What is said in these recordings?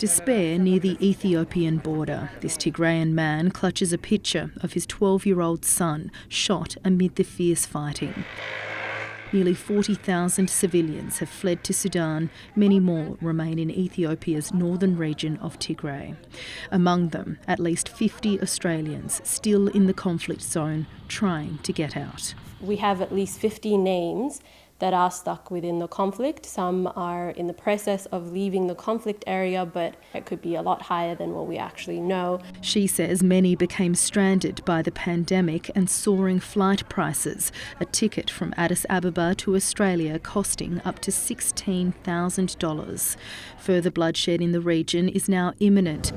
Despair near the Ethiopian border. This Tigrayan man clutches a picture of his 12-year-old son shot amid the fierce fighting. Nearly 40,000 civilians have fled to Sudan. Many more remain in Ethiopia's northern region of Tigray. Among them, at least 50 Australians still in the conflict zone trying to get out. We have at least 50 names that are stuck within the conflict. Some are in the process of leaving the conflict area, but it could be a lot higher than what we actually know. She says many became stranded by the pandemic and soaring flight prices, a ticket from Addis Ababa to Australia costing up to $16,000. Further bloodshed in the region is now imminent,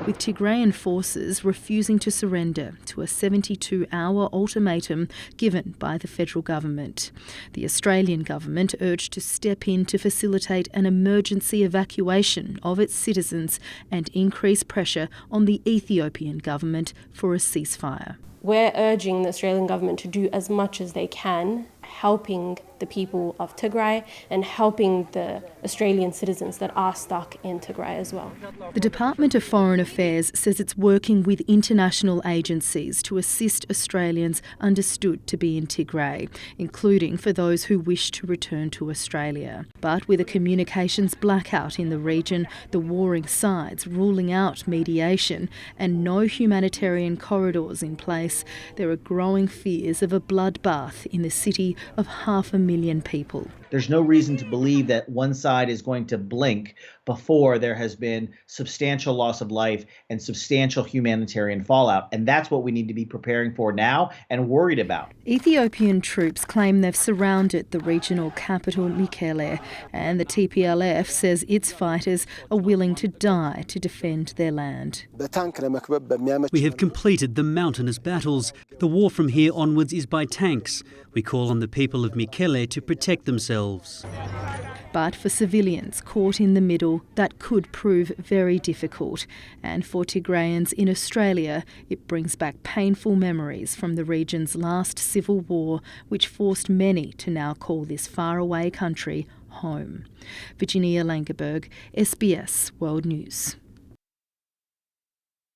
with Tigrayan forces refusing to surrender to a 72-hour ultimatum given by the federal government. The Australian government urged to step in to facilitate an emergency evacuation of its citizens and increase pressure on the Ethiopian government for a ceasefire. We're urging the Australian government to do as much as they can, helping the people of Tigray and helping the Australian citizens that are stuck in Tigray as well. The Department of Foreign Affairs says it's working with international agencies to assist Australians understood to be in Tigray, including for those who wish to return to Australia. But with a communications blackout in the region, the warring sides ruling out mediation and no humanitarian corridors in place, there are growing fears of a bloodbath in the city of 500,000 people. There's no reason to believe that one side is going to blink before there has been substantial loss of life and substantial humanitarian fallout. And that's what we need to be preparing for now and worried about. Ethiopian troops claim they've surrounded the regional capital, Mekelle, and the TPLF says its fighters are willing to die to defend their land. We have completed the mountainous battles. The war from here onwards is by tanks. We call on the people of Mekelle to protect themselves. But for civilians caught in the middle, that could prove very difficult. And for Tigrayans in Australia, it brings back painful memories from the region's last civil war, which forced many to now call this faraway country home. Virginia Langerberg, SBS World News.